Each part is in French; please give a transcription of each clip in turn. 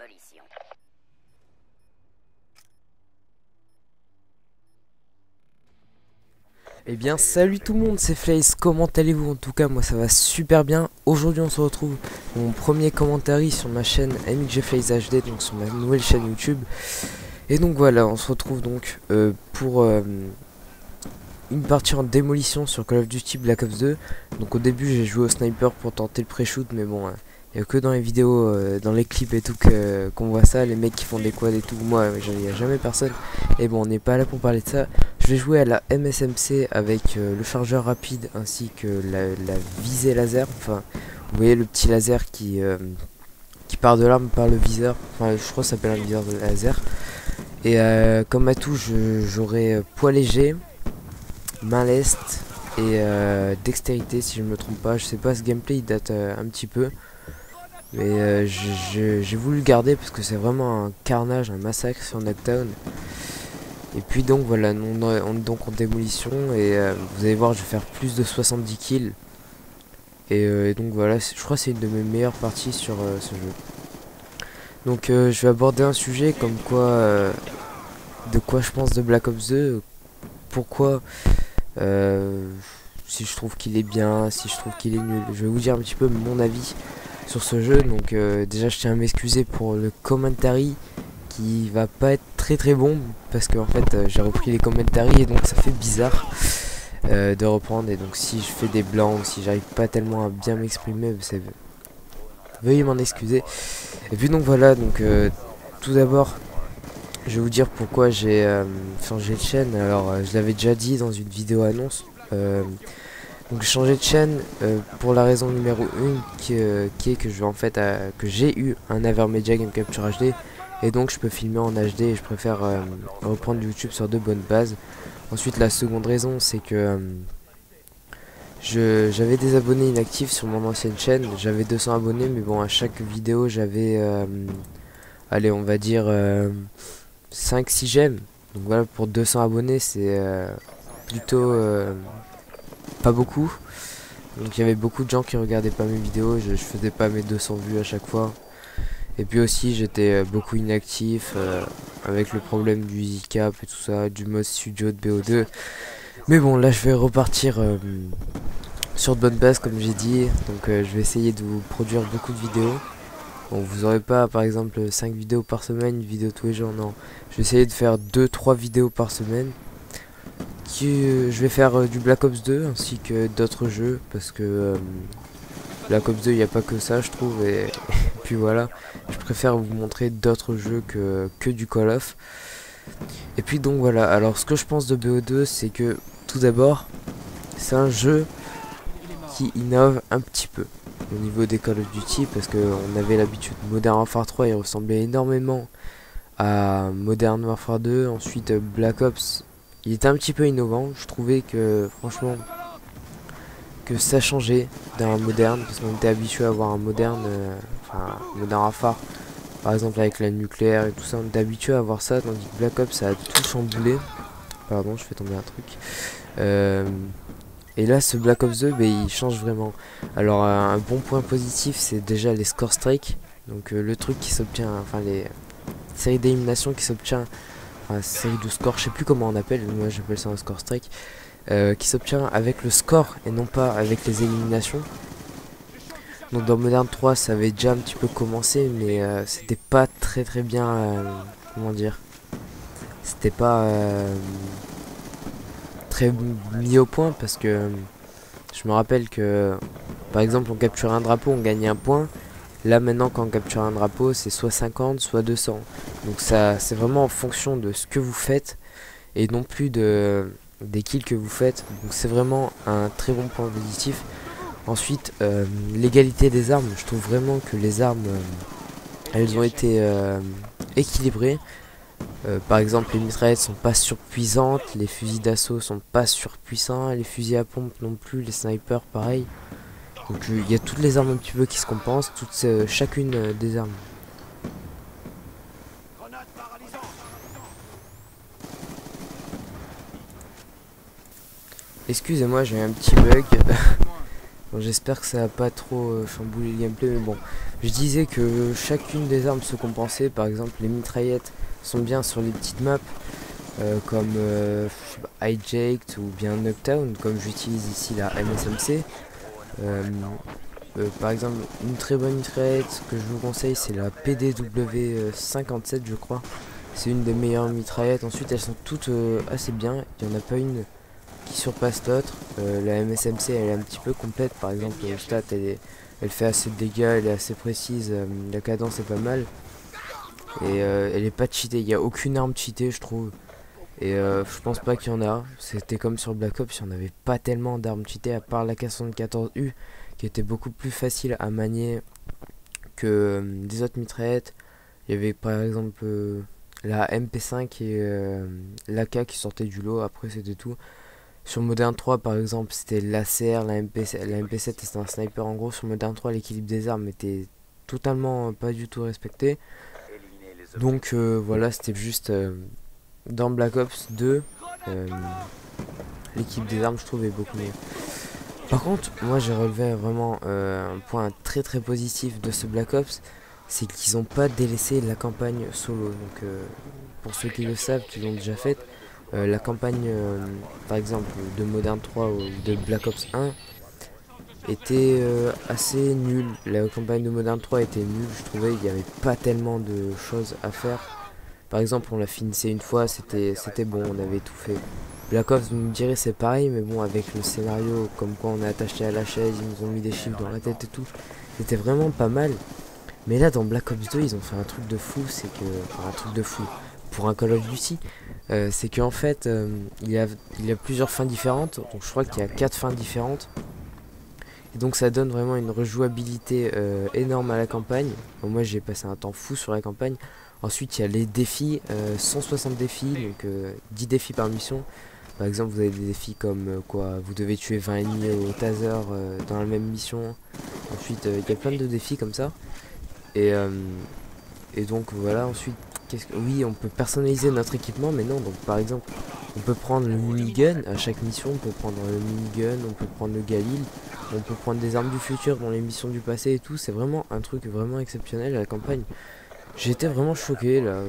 démolition. Eh bien salut tout le monde, c'est Flaze, comment allez-vous? En tout cas moi ça va super bien. Aujourd'hui on se retrouve pour mon premier commentaire sur ma chaîne MXGFlaze HD, donc sur ma nouvelle chaîne YouTube. Et donc voilà, on se retrouve donc pour une partie en démolition sur Call of Duty Black Ops 2. Donc au début j'ai joué au sniper pour tenter le pré-shoot, mais bon, il n'y a que dans les vidéos, dans les clips et tout qu'on voit ça, les mecs qui font des quads et tout. Moi il n'y a jamais personne. Et bon, on n'est pas là pour parler de ça. Je vais jouer à la MSMC avec le chargeur rapide ainsi que la visée laser. Enfin, vous voyez le petit laser qui part de l'arme par le viseur. Enfin, je crois que ça s'appelle un viseur de laser. Et comme atout, j'aurai poids léger, main leste et dextérité si je me trompe pas. Je sais pas, ce gameplay il date un petit peu. Mais j'ai voulu le garder parce que c'est vraiment un carnage, un massacre sur Knockdown. Et puis donc voilà, on est donc en démolition et vous allez voir, je vais faire plus de 70 kills. Et donc voilà, je crois que c'est une de mes meilleures parties sur ce jeu. Donc je vais aborder un sujet comme quoi, de quoi je pense de Black Ops 2, pourquoi, si je trouve qu'il est bien, si je trouve qu'il est nul. Je vais vous dire un petit peu mon avis sur ce jeu. Donc déjà je tiens à m'excuser pour le commentary qui va pas être très bon parce que en fait j'ai repris les commentaries et donc ça fait bizarre de reprendre, et donc si je fais des blancs ou si j'arrive pas tellement à bien m'exprimer, veuillez m'en excuser. Et puis donc voilà, donc tout d'abord je vais vous dire pourquoi j'ai changé de chaîne. Alors je l'avais déjà dit dans une vidéo annonce, donc j'ai changé de chaîne pour la raison numéro 1 qui est que je vais en fait que j'ai eu un Avermedia Game Capture HD. Et donc je peux filmer en HD et je préfère reprendre YouTube sur de bonnes bases. Ensuite la seconde raison c'est que j'avais des abonnés inactifs sur mon ancienne chaîne. J'avais 200 abonnés, mais bon, à chaque vidéo j'avais allez, on va dire 5-6 j'aime. Donc voilà, pour 200 abonnés c'est plutôt pas beaucoup. Donc il y avait beaucoup de gens qui regardaient pas mes vidéos, je faisais pas mes 200 vues à chaque fois. Et puis aussi j'étais beaucoup inactif avec le problème du EasyCap et tout ça, du mode studio de BO2. Mais bon, là je vais repartir sur de bonnes bases comme j'ai dit. Donc je vais essayer de vous produire beaucoup de vidéos. Bon, vous aurez pas par exemple 5 vidéos par semaine, une vidéo tous les jours, non. Je vais essayer de faire 2-3 vidéos par semaine. Je vais faire du Black Ops 2 ainsi que d'autres jeux parce que Black Ops 2 il n'y a pas que ça je trouve, et puis voilà, je préfère vous montrer d'autres jeux que du Call of. Et puis donc voilà, alors ce que je pense de BO2 c'est que tout d'abord c'est un jeu qui innove un petit peu au niveau des Call of Duty, parce qu'on avait l'habitude, Modern Warfare 3 il ressemblait énormément à Modern Warfare 2. Ensuite Black Ops il était un petit peu innovant, je trouvais que franchement que ça changeait d'un moderne, parce qu'on était habitué à avoir un moderne, enfin Modern Warfare par exemple avec la nucléaire et tout ça, on était habitué à avoir ça, tandis que Black Ops ça a tout chamboulé. Pardon, je fais tomber un truc. Et là ce Black Ops 2 il change vraiment. Alors un bon point positif c'est déjà les score strikes, donc le truc qui s'obtient, enfin les séries d'élimination qui s'obtient, enfin série de score, je sais plus comment on appelle, moi j'appelle ça un score strike, qui s'obtient avec le score et non pas avec les éliminations. Donc dans Modern 3 ça avait déjà un petit peu commencé, mais c'était pas très bien, comment dire, c'était pas très mis au point, parce que je me rappelle que par exemple on capturait un drapeau, on gagnait un point. Là maintenant quand on capture un drapeau c'est soit 50 soit 200. Donc ça c'est vraiment en fonction de ce que vous faites et non plus des kills que vous faites. Donc c'est vraiment un très bon point positif. Ensuite l'égalité des armes, je trouve vraiment que les armes elles ont été équilibrées. Par exemple les mitraillettes sont pas surpuissantes, les fusils d'assaut sont pas surpuissants, les fusils à pompe non plus, les snipers pareil. Donc il y a toutes les armes un petit peu qui se compensent, chacune des armes. Excusez-moi, j'ai eu un petit bug. Bon, j'espère que ça va pas trop chambouler le gameplay, mais bon. Je disais que chacune des armes se compensait. Par exemple, les mitraillettes sont bien sur les petites maps, comme je sais pas, Hijacked ou bien Nuketown, comme j'utilise ici la MSMC. Par exemple, une très bonne mitraillette que je vous conseille, c'est la PDW 57, je crois. C'est une des meilleures mitraillettes. Ensuite, elles sont toutes assez bien. Il n'y en a pas une qui surpasse l'autre. La MSMC, elle est un petit peu complète. Par exemple, stat, elle fait assez de dégâts, elle est assez précise. La cadence est pas mal. Et elle est pas cheatée. Il n'y a aucune arme cheatée, je trouve. Et je pense pas qu'il y en a. C'était comme sur Black Ops, il n'y en avait pas tellement d'armes cheatées à part la K74U qui était beaucoup plus facile à manier que des autres mitraillettes. Il y avait par exemple la MP5 et l'AK qui sortaient du lot. Après, c'était tout. Sur Modern 3 par exemple, c'était l'ACR, la MP7 c'était un sniper. En gros, sur Modern 3, l'équilibre des armes était totalement pas du tout respecté. Donc voilà, c'était juste dans Black Ops 2, l'équipe des armes, je trouve, est beaucoup mieux. Par contre, moi j'ai relevé vraiment un point très très positif de ce Black Ops, c'est qu'ils n'ont pas délaissé la campagne solo. Donc pour ceux qui le savent, qui l'ont déjà faite, la campagne par exemple de Modern 3 ou de Black Ops 1 était assez nulle. La campagne de Modern 3 était nulle, je trouvais, il n'y avait pas tellement de choses à faire. Par exemple, on l'a finissé une fois, c'était bon, on avait tout fait. Black Ops, vous me direz, c'est pareil, mais bon, avec le scénario, comme quoi on est attaché à la chaise, ils nous ont mis des chiffres dans la tête et tout, c'était vraiment pas mal. Mais là, dans Black Ops 2, ils ont fait un truc de fou, c'est que... Enfin, un truc de fou, pour un Call of Duty, c'est qu'en fait, il y a plusieurs fins différentes, donc je crois qu'il y a 4 fins différentes. Et donc ça donne vraiment une rejouabilité énorme à la campagne. Bon, moi, j'ai passé un temps fou sur la campagne. Ensuite, il y a les défis, 160 défis, donc 10 défis par mission. Par exemple, vous avez des défis comme quoi vous devez tuer 20 ennemis au taser dans la même mission. Ensuite, il y a plein de défis comme ça. Et, euh, et donc voilà, ensuite, oui, on peut personnaliser notre équipement, mais non. Donc par exemple, on peut prendre le minigun à chaque mission, on peut prendre le minigun, on peut prendre le Galil, on peut prendre des armes du futur dans les missions du passé et tout. C'est vraiment un truc vraiment exceptionnel à la campagne. J'étais vraiment choqué là,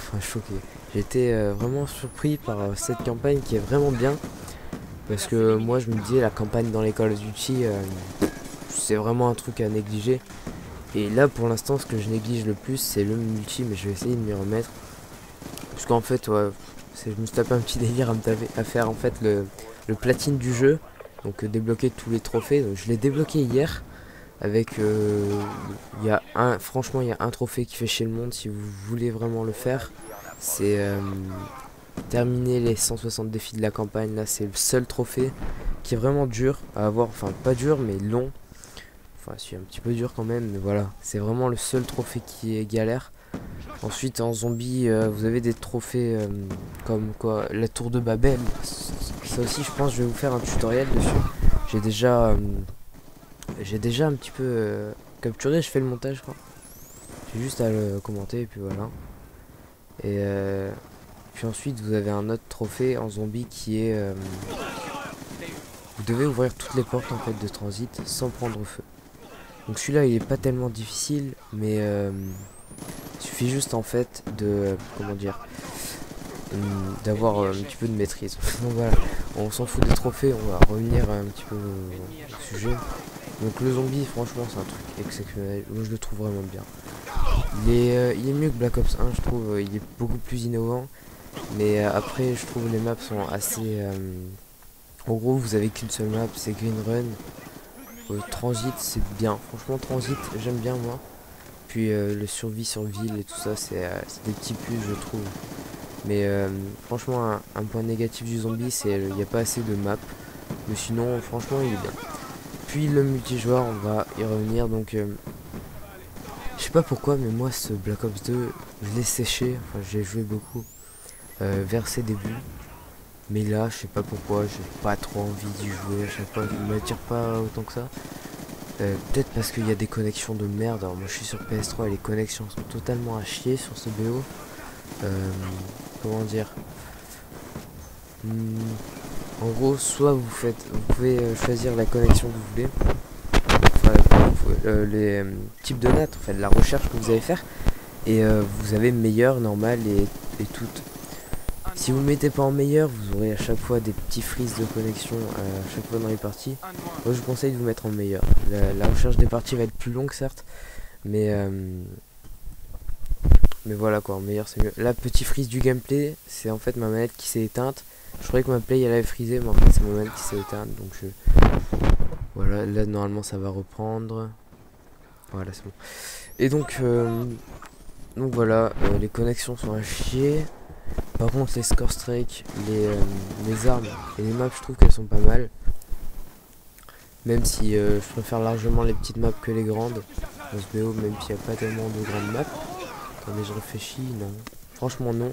enfin choqué. J'étais vraiment surpris par cette campagne qui est vraiment bien. Parce que moi je me disais la campagne dans les Call of Duty c'est vraiment un truc à négliger. Et là pour l'instant ce que je néglige le plus c'est le multi, mais je vais essayer de m'y remettre. Parce qu'en fait ouais, je me suis tapé un petit délire à faire en fait le platine du jeu. Donc débloquer tous les trophées. Donc, je l'ai débloqué hier. Avec franchement il y a un trophée qui fait chier le monde si vous voulez vraiment le faire, c'est terminer les 160 défis de la campagne. Là c'est le seul trophée qui est vraiment dur à avoir, enfin pas dur mais long, enfin c'est un petit peu dur quand même, mais voilà, c'est vraiment le seul trophée qui est galère. Ensuite en zombie vous avez des trophées comme quoi la tour de Babel, ça aussi je pense que je vais vous faire un tutoriel dessus. J'ai déjà un petit peu capturé, je fais le montage je crois. J'ai juste à le commenter et puis voilà. Et puis ensuite vous avez un autre trophée en zombie qui est vous devez ouvrir toutes les portes en fait de transit sans prendre feu. Donc celui-là il est pas tellement difficile, mais il suffit juste en fait de comment dire, d'avoir un petit peu de maîtrise. Donc voilà, on s'en fout des trophées, on va revenir un petit peu au sujet. Donc le zombie franchement c'est un truc exceptionnel, moi je le trouve vraiment bien. Il est mieux que Black Ops 1 je trouve, il est beaucoup plus innovant. Mais après je trouve les maps sont assez... en gros vous avez qu'une seule map, c'est Green Run. Transit c'est bien, franchement Transit j'aime bien moi. Puis le survie sur ville et tout ça c'est des petits plus je trouve. Mais franchement un point négatif du zombie c'est il n'y a pas assez de maps. Mais sinon franchement il est bien. Puis le multijoueur on va y revenir donc je sais pas pourquoi mais moi ce Black Ops 2 je l'ai séché, enfin j'ai joué beaucoup vers ses débuts. Mais là je sais pas pourquoi j'ai pas trop envie d'y jouer à chaque fois, je m'attire pas autant que ça. Peut-être parce qu'il y a des connexions de merde. Alors moi je suis sur PS3 et les connexions sont totalement à chier sur ce BO. Comment dire, en gros soit vous pouvez choisir la connexion que vous voulez, types de notes, en fait, la recherche que vous allez faire. Et vous avez meilleur, normal et tout. Si vous ne mettez pas en meilleur, vous aurez à chaque fois des petits freezes de connexion à chaque fois dans les parties. Moi je vous conseille de vous mettre en meilleur. La recherche des parties va être plus longue certes, mais voilà quoi, en meilleur c'est mieux. Là, petit freeze du gameplay, c'est en fait ma manette qui s'est éteinte. Je croyais que ma play elle avait frisé, mais en fait c'est ma manette qui s'est éteinte. Donc voilà, là normalement ça va reprendre. Voilà, c'est bon. Et donc voilà, les connexions sont à chier. Par contre les score strike, les armes et les maps, je trouve qu'elles sont pas mal. Même si je préfère largement les petites maps que les grandes dans ce BO, même s'il n'y a pas tellement de grandes maps. Attendez, je réfléchis, non. Franchement non.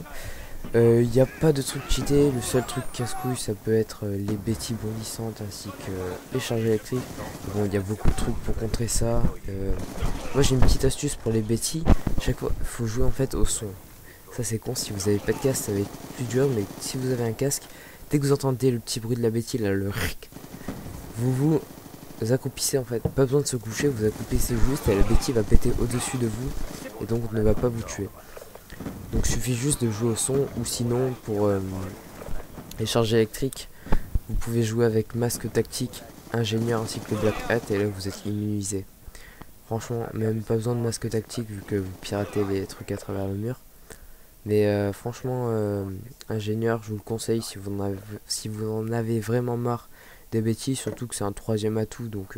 Il n'y a pas de truc cheaté, le seul truc casse-couille ça peut être les bêtises bondissantes ainsi que les charges électriques. Bon, il y a beaucoup de trucs pour contrer ça. Moi j'ai une petite astuce pour les bêtises. Chaque fois, il faut jouer en fait au son. Ça c'est con, si vous avez pas de casque ça va être plus dur, mais si vous avez un casque, dès que vous entendez le petit bruit de la bêtise, là, le ric, vous accroupissez en fait. Pas besoin de se coucher, vous accroupissez juste et la bêtise va péter au-dessus de vous et donc ne va pas vous tuer. Donc il suffit juste de jouer au son, ou sinon pour les charges électriques, vous pouvez jouer avec masque tactique, ingénieur ainsi que le black hat et là vous êtes immunisé. Franchement, même pas besoin de masque tactique vu que vous piratez les trucs à travers le mur. Mais franchement, ingénieur, je vous le conseille si vous en avez vraiment marre des bêtises, surtout que c'est un troisième atout, donc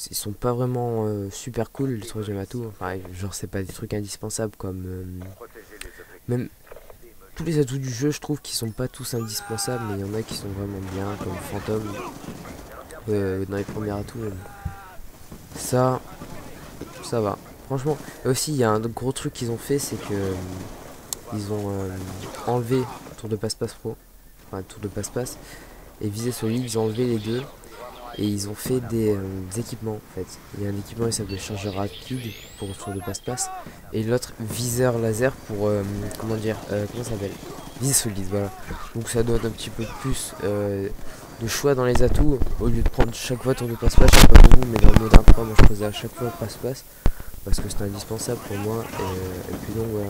ils sont pas vraiment super cool les troisième atouts. Enfin, genre c'est pas des trucs indispensables comme même tous les atouts du jeu, je trouve qu'ils sont pas tous indispensables, mais il y en a qui sont vraiment bien, comme Phantom dans les premiers atouts. Ça va. Franchement, et aussi il y a un gros truc qu'ils ont fait, c'est que ils ont enlevé tour de passe-passe pro, enfin tour de passe-passe, et visée solide, ils ont enlevé les deux et ils ont fait des équipements en fait. Il y a un équipement qui s'appelle chargeur rapide pour tour de passe-passe et l'autre viseur laser pour comment dire, comment ça s'appelle, visée solide, voilà. Donc ça donne un petit peu plus de choix dans les atouts au lieu de prendre chaque fois tour de passe-passe, je sais pas pour vous, mais dans le mode 1.3 moi je faisais à chaque fois passe-passe parce que c'est indispensable pour moi et puis donc voilà.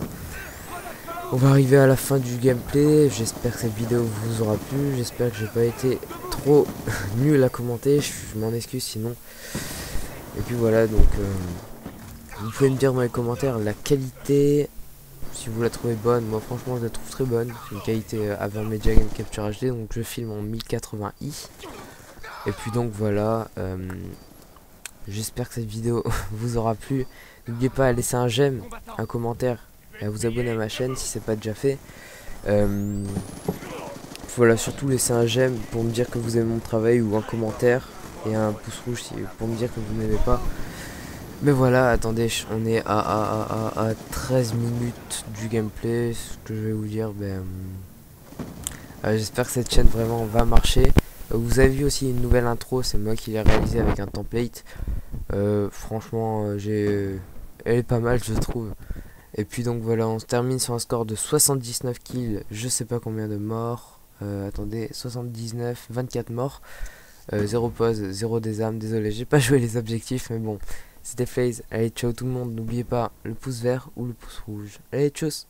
On va arriver à la fin du gameplay, j'espère que cette vidéo vous aura plu, j'espère que j'ai pas été trop nul à commenter, je m'en excuse sinon. Et puis voilà, donc vous pouvez me dire dans les commentaires la qualité, si vous la trouvez bonne. Moi franchement je la trouve très bonne, c'est une qualité avant Media Game Capture HD, donc je filme en 1080i. Et puis donc voilà, j'espère que cette vidéo vous aura plu. N'oubliez pas à laisser un j'aime, un commentaire et à vous abonner à ma chaîne si c'est pas déjà fait. Voilà, surtout laisser un j'aime pour me dire que vous aimez mon travail ou un commentaire et un pouce rouge pour me dire que vous m'aimez pas. Mais voilà, attendez, on est à 13 minutes du gameplay. Ce que je vais vous dire, j'espère que cette chaîne vraiment va marcher. Vous avez vu aussi une nouvelle intro, c'est moi qui l'ai réalisée avec un template. Franchement, elle est pas mal, je trouve. Et puis donc voilà, on se termine sur un score de 79 kills, je sais pas combien de morts. Attendez, 79, 24 morts, 0 pause, 0 des armes. Désolé, j'ai pas joué les objectifs, mais bon, c'était FaZe. Allez, ciao tout le monde, n'oubliez pas le pouce vert ou le pouce rouge. Allez, tchuss.